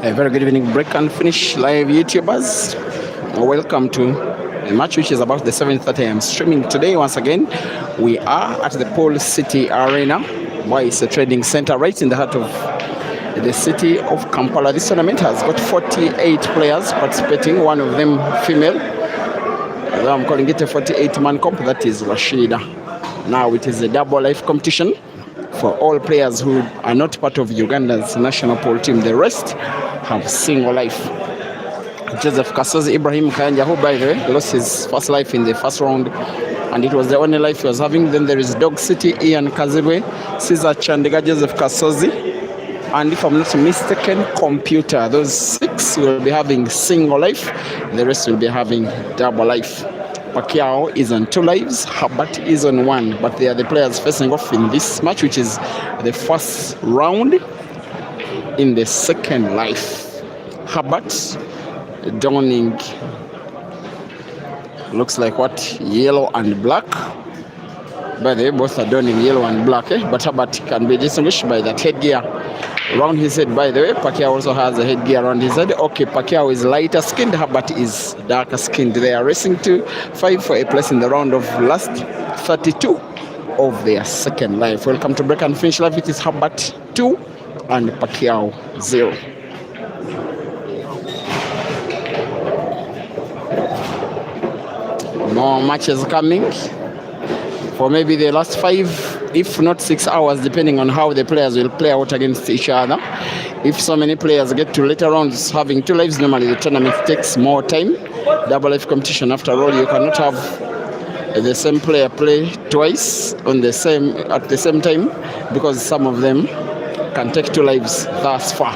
A very good evening, break and finish live YouTubers. Welcome to a match which is about the 7:30 am streaming today. Once again, we are at the Pole City Arena, why it's a trading center right in the heart of the city of Kampala. This tournament has got 48 players participating, one of them female. I'm calling it a 48-man comp. That is Rashida. Now it is a double life competition for all players who are not part of Uganda's national pole team. The rest have single life. Joseph Kasozi Ibrahim Kayanja, who by the way lost his first life in the first round, and it was the only life he was having. Then there is Dog City Ian Kazibwe, Caesar Chandega, Joseph Kasozi, and if I'm not mistaken, Computer. Those 6 will be having single life, the rest will be having double life. Pacquiao is on 2 lives, Herbert is on 1, but they are the players facing off in this match, which is the first round in the second life. Herbert donning looks like what, yellow and black. By the way, both are donning yellow and black, but Herbert can be distinguished by that headgear around his head. By the way, Pacquiao also has a headgear around his head. Okay, Pacquiao is lighter skinned, Herbert is darker skinned. They are racing to fight for a place in the round of last 32 of their second life. Welcome to break and finish live. It is Herbert 2 and Pacquiao 0. More matches coming for maybe the last 5, if not 6 hours, depending on how the players will play out against each other. If so many players get to later rounds having 2 lives, normally the tournament takes more time. Double life competition, after all, you cannot have the same player play twice at the same time, because some of them can take 2 lives thus far.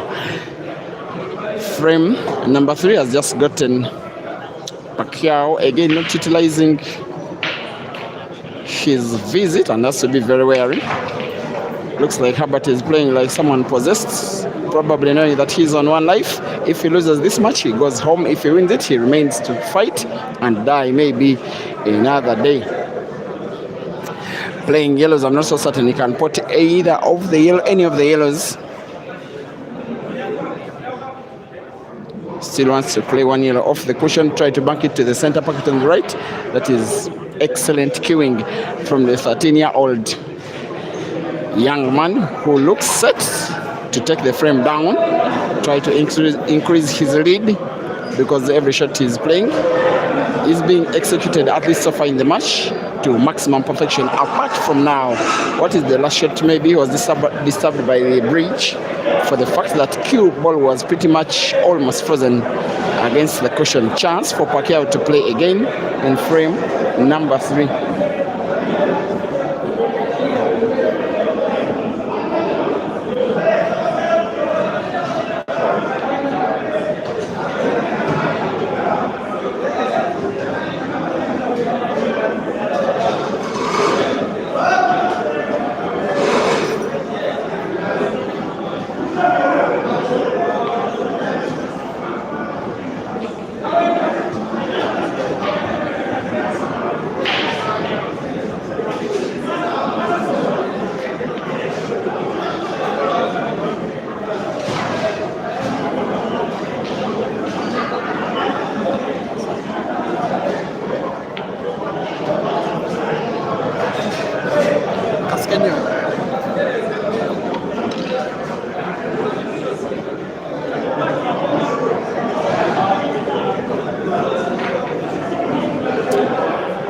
Frame number 3 has just gotten Pacquiao, again not utilizing his visit, and has to be very wary. Looks like Herbert is playing like someone possessed, probably knowing that he's on 1 life. If he loses this match, he goes home. If he wins it, he remains to fight and die maybe another day. Playing yellows, I'm not so certain he can put any of the yellows. Still wants to play 1 yellow off the cushion, try to bank it to the center pocket on the right. That is excellent queuing from the 13-year-old young man who looks set to take the frame down, try to increase his lead, because every shot he's playing is being executed, at least so far in the match, to maximum perfection. Apart from now, what is the last shot? Maybe he was disturbed by the bridge for the fact that cue ball was pretty much almost frozen against the cushion. Chance for Pacquiao to play again in frame number 3.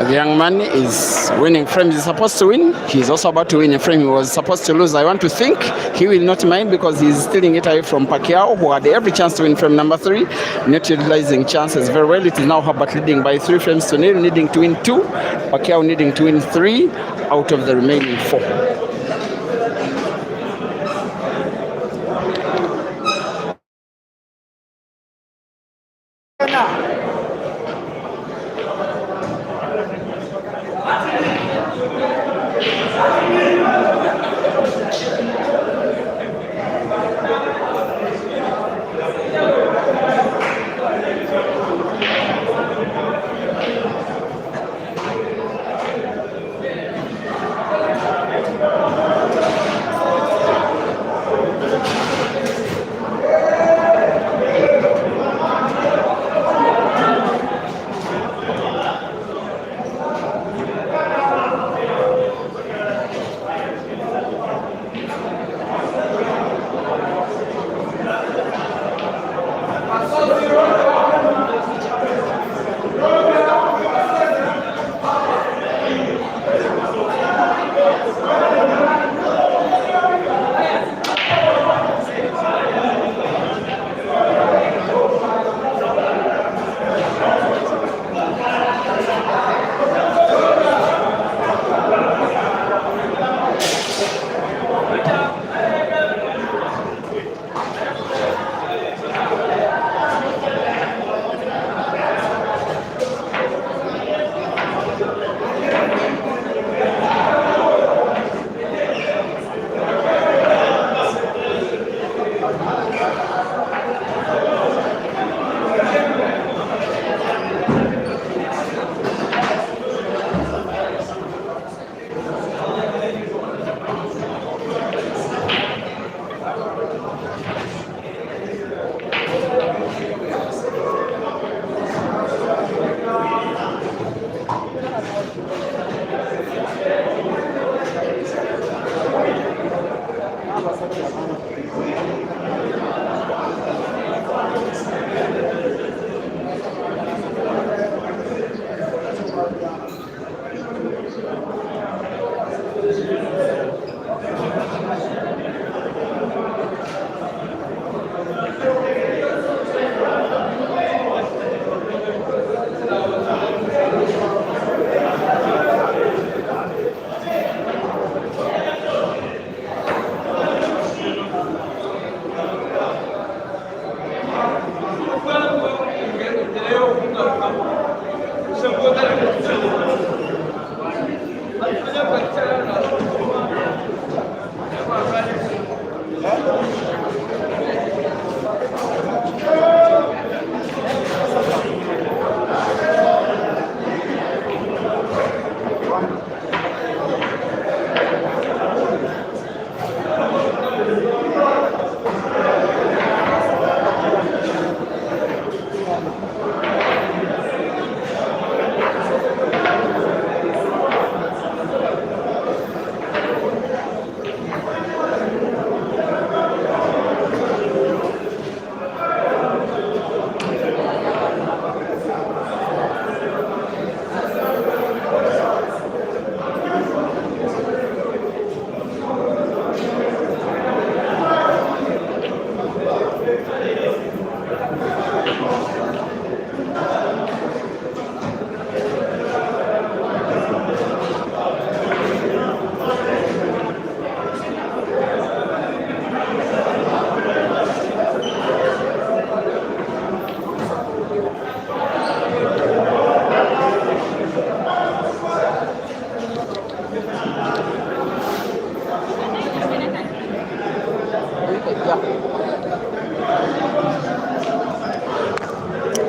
The young man is winning frame. He's supposed to win. He's also about to win a frame he was supposed to lose. I want to think he will not mind because he's stealing it away from Pacquiao, who had every chance to win frame number 3, not utilizing chances very well. It is now Herbert leading by 3 frames to nil, needing to win 2. Pacquiao needing to win 3 out of the remaining 4.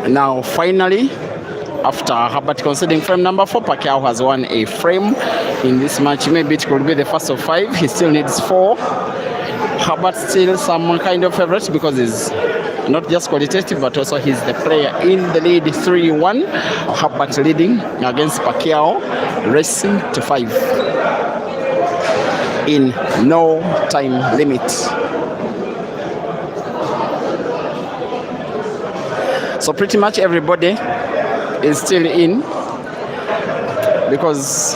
Now, finally, after Herbert conceding frame number 4, Pacquiao has won a frame in this match. Maybe it could be the first of 5. He still needs 4. Herbert still some kind of favorite because he's not just qualitative, but also he's the player in the lead 3-1. Herbert leading against Pacquiao, racing to 5 in no time limit. So pretty much everybody is still in because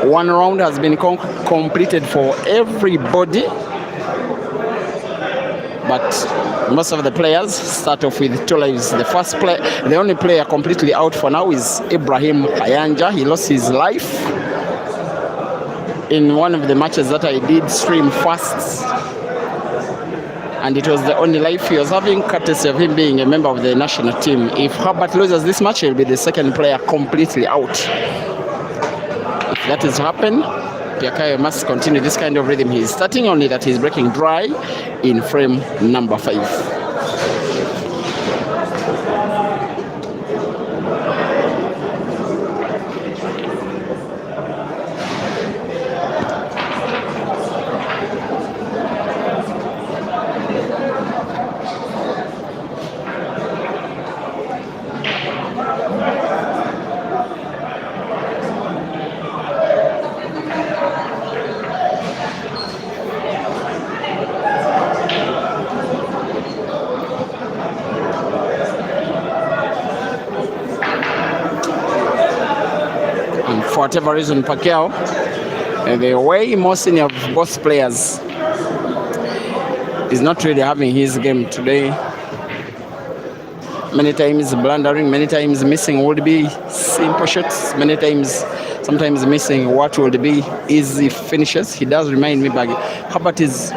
one round has been completed for everybody. But most of the players start off with 2 lives. The only player completely out for now is Ibrahim Hayanja. He lost his life in one of the matches that I did stream first. And it was the only life he was having, courtesy of him being a member of the national team. If Herbert loses this match, he'll be the second player completely out. If that is to happen, Pacquiao must continue this kind of rhythm he's starting, only that he's breaking dry in frame number 5. For whatever reason, Pacquiao, the way more senior of both players, is not really having his game today. Many times blundering, many times missing would be simple shots, many times, sometimes missing what would be easy finishes. He does remind me, but Herbert has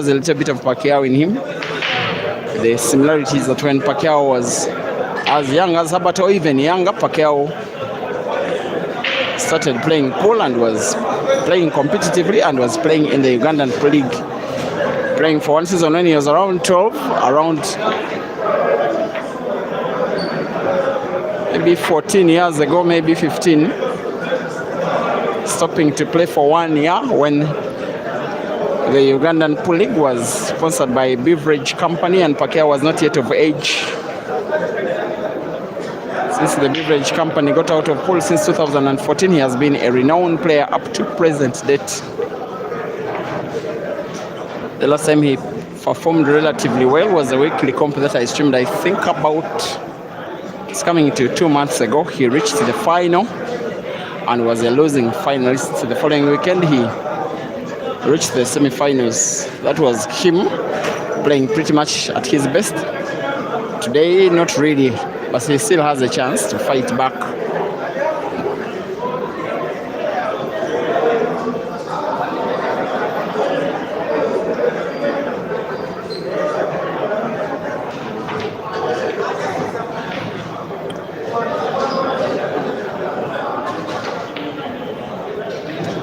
a little bit of Pacquiao in him. The similarities that when Pacquiao was as young as Herbert or even younger, Pacquiao started playing pool and was playing competitively and was playing in the Ugandan league, playing for one season when he was around 12, around maybe 14 years ago, maybe 15, stopping to play for 1 year when the Ugandan pool league was sponsored by a beverage company and Pacquiao was not yet of age. Since the beverage company got out of pool since 2014, he has been a renowned player up to present date. The last time he performed relatively well was the weekly comp that I streamed, I think it's coming to 2 months ago. He reached the final and was a losing finalist. The following weekend, he reached the semi-finals. That was him playing pretty much at his best. Today, not really, but he still has a chance to fight back.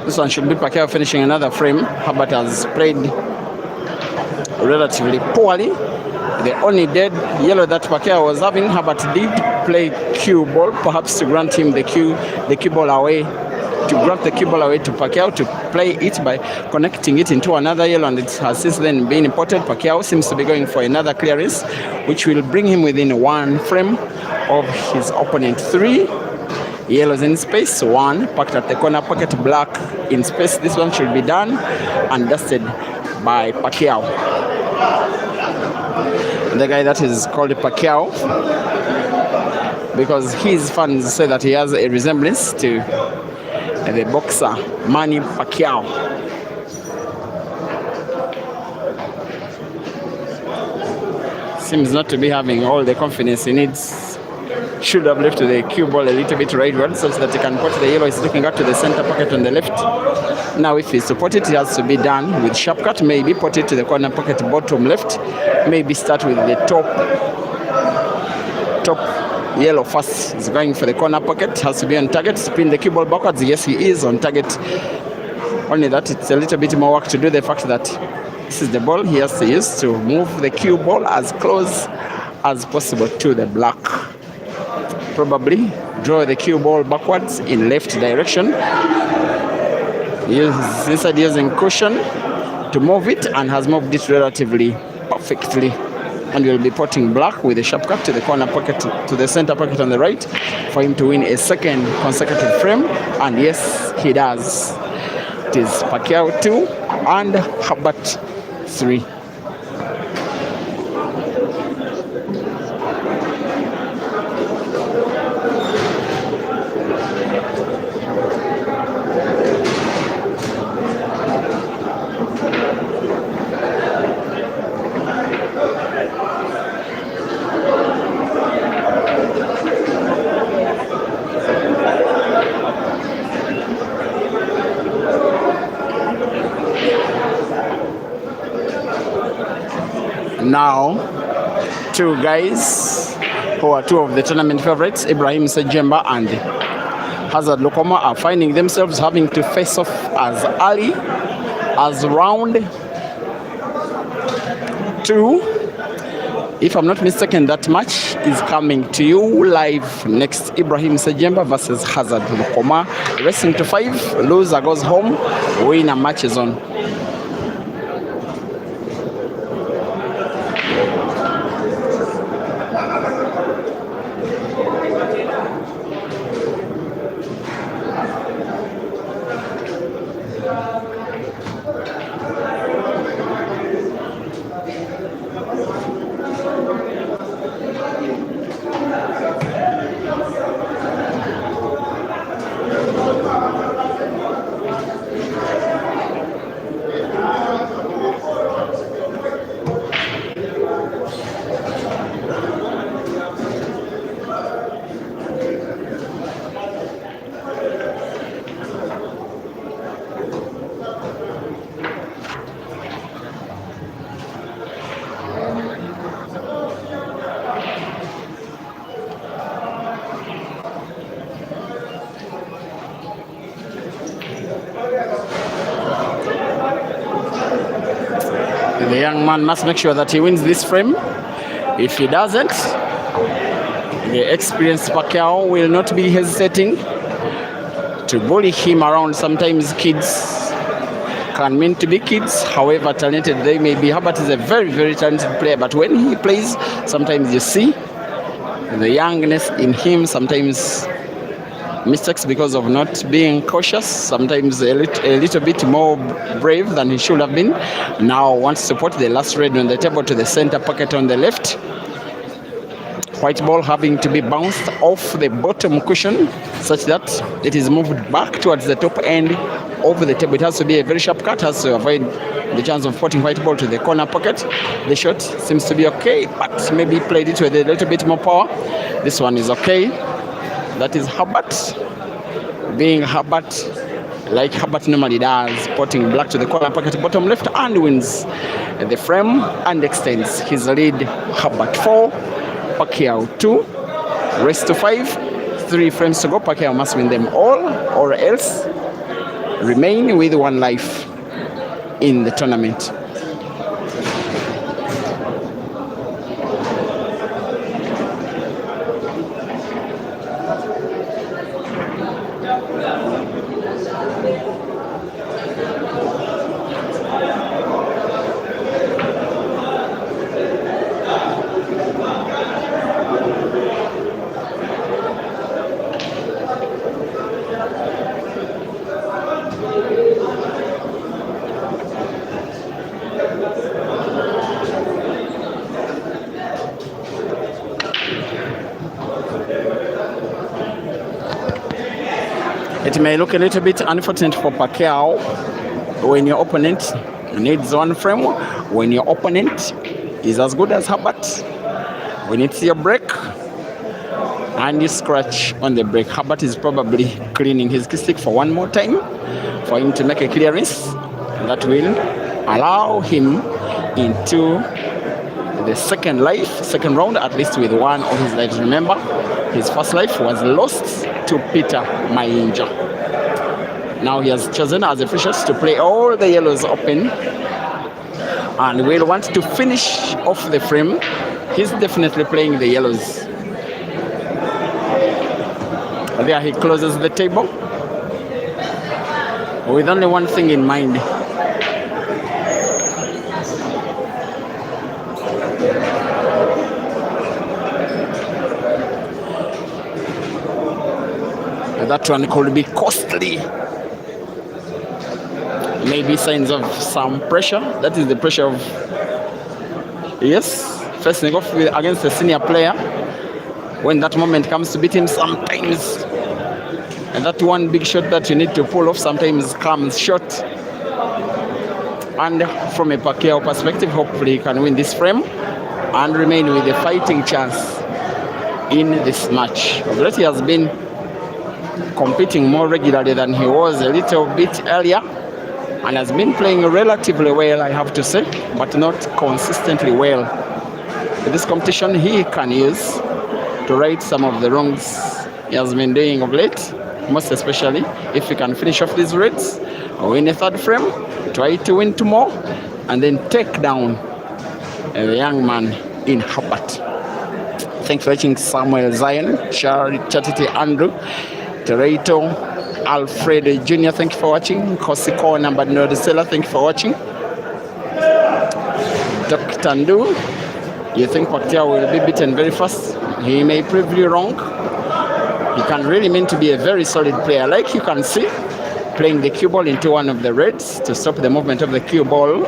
This one should be Pacquiao finishing another frame. Herbert has played relatively poorly. The only dead yellow that Pacquiao was having, Herbert did play cue ball, perhaps to grant him the cue ball away, to grant the cue ball away to Pacquiao to play it by connecting it into another yellow, and it has since then been imported. Pacquiao seems to be going for another clearance, which will bring him within 1 frame of his opponent. 3 yellows in space, 1 packed at the corner, pocket black in space. This one should be done and dusted by Pacquiao. The guy that is called Pacquiao because his fans say that he has a resemblance to the boxer Manny Pacquiao. seems not to be having all the confidence he needs. Should have left the cue ball a little bit rightward such that he can put the yellow. Is looking out to the center pocket on the left. Now if he's to put it, it has to be done with sharp cut. Maybe put it to the corner pocket bottom left. Maybe start with the top yellow first. He's going for the corner pocket. Has to be on target. Spin the cue ball backwards. Yes, he is on target. Only that it's a little bit more work to do. The fact that this is the ball he has to use to move the cue ball as close as possible to the black. Probably draw the cue ball backwards in left direction. He's inside using cushion to move it and has moved it relatively perfectly. And will be putting black with a sharp cut to the corner pocket, to the center pocket on the right, for him to win a second consecutive frame. And yes, he does. It is Pacquiao 2 and Herbert 3. Now, two guys who are two of the tournament favorites, Ibrahim Sejemba and Hazard Lokoma, are finding themselves having to face off as early as round 2. If I'm not mistaken, that match is coming to you live next. Ibrahim Sejemba versus Hazard Lokoma. Racing to 5, loser goes home, winner matches on. The young man must make sure that he wins this frame. If he doesn't, the experienced Pacquiao will not be hesitating to bully him around. Sometimes kids can mean to be kids, however talented they may be. Herbert is a very, very talented player, but when he plays, sometimes you see the youngness in him, sometimes mistakes because of not being cautious, sometimes a little bit more brave than he should have been. Now wants to put the last red on the table to the center pocket on the left. White ball having to be bounced off the bottom cushion such that it is moved back towards the top end of the table. It has to be a very sharp cut, has to avoid the chance of putting white ball to the corner pocket. The shot seems to be okay, but maybe played it with a little bit more power. This one is okay. That is Herbert, being Herbert like Herbert normally does, putting black to the corner pocket bottom left, and wins the frame and extends his lead. Herbert 4, Pacquiao 2, race to 5, 3 frames to go. Pacquiao must win them all or else remain with 1 life in the tournament. It may look a little bit unfortunate for Pacquiao when your opponent needs 1 frame, when your opponent is as good as Herbert. When it's your break and you scratch on the break, Herbert is probably cleaning his stick for one more time for him to make a clearance that will allow him into the second round, at least with one of his lives. Remember, his first life was lost to Peter Mainja. Now he has chosen as a free shot to play all the yellows open and will want to finish off the frame. He's definitely playing the yellows. There he closes the table with only one thing in mind. That one could be costly. Maybe signs of some pressure. That is the pressure of, yes, facing off against a senior player. When that moment comes to beat him, sometimes, and that one big shot that you need to pull off sometimes comes short. And from a Pacquiao perspective, hopefully he can win this frame and remain with a fighting chance in this match. Already he has been competing more regularly than he was a little bit earlier, and has been playing relatively well, I have to say, but not consistently well. In this competition, he can use to right some of the wrongs he has been doing of late, most especially if he can finish off these reds, win a third frame, try to win two more, and then take down the young man in Herbert. Thanks for watching. Samuel Zion, Charity Andrew, Tereito, Alfred Jr., thank you for watching. Kosiko number Nodisela, thank you for watching. Dr. Ndu, you think Pacquiao will be beaten very fast? He may prove you wrong. He can really mean to be a very solid player, like you can see, playing the cue ball into one of the reds to stop the movement of the cue ball,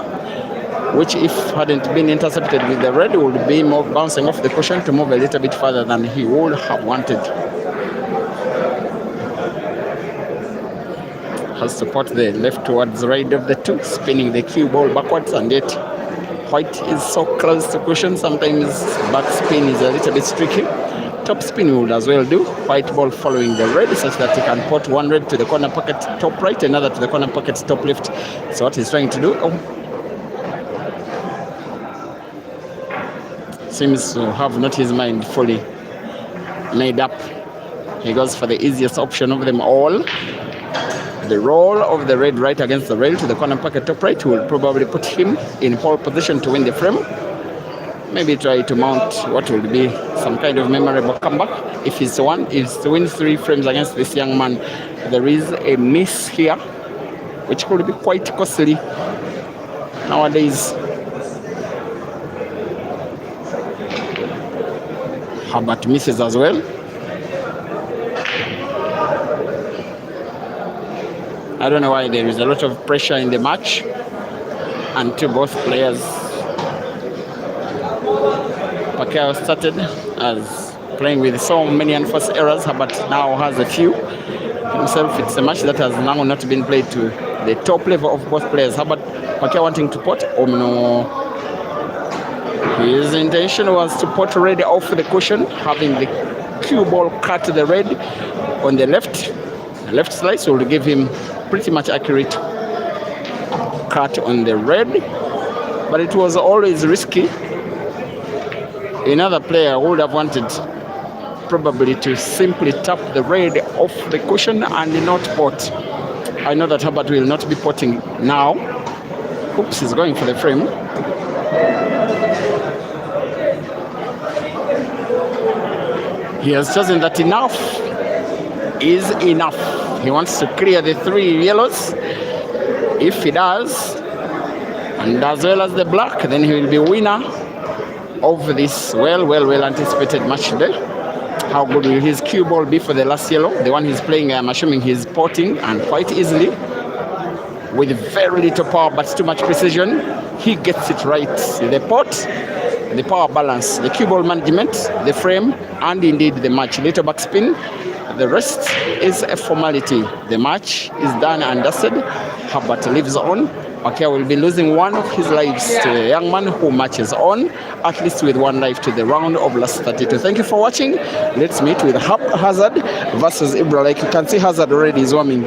which if hadn't been intercepted with the red would be more bouncing off the cushion to move a little bit further than he would have wanted. Has to put the left towards right of the two, spinning the cue ball backwards, and yet white is so close to cushion, sometimes back spin is a little bit tricky. Top spin would as well do. White ball following the red such that he can put one red to the corner pocket top right, another to the corner pocket top left. So what he's trying to do, seems to have not his mind fully made up. He goes for the easiest option of them all. The roll of the red right against the rail to the corner pocket top right will probably put him in pole position to win the frame. Maybe try to mount what will be some kind of memorable comeback. If he's to win 3 frames against this young man, there is a miss here, which could be quite costly nowadays. Herbert misses as well. I don't know why there is a lot of pressure in the match, and to both players. Pacquiao started as playing with so many unforced errors, but now has a few himself. It's a match that has now not been played to the top level of both players. Herbert, Pacquiao wanting to pot no. His intention was to pot red off the cushion, having the cue ball cut the red on the left. The left slice will give him pretty much accurate cut on the red, but it was always risky. Another player would have wanted probably to simply tap the red off the cushion and not pot. I know that Herbert will not be potting now. Oops, he's going for the frame. He has chosen that enough is enough. He wants to clear the 3 yellows. If he does, and as well as the black, then he will be winner of this well anticipated match today. How good will his cue ball be for the last yellow? The one he's playing, I'm assuming he's potting, and quite easily, with very little power but too much precision, he gets it right. The pot, the power balance, the cue ball management, the frame, and indeed the match. Little backspin. The rest is a formality. The match is done and dusted. Herbert lives on Pacquiao will be losing one of his lives to a young man who marches on, at least with one life, to the round of last 32. Thank you for watching. Let's meet with Hazard versus Ibra. Like you can see, Hazard already is warming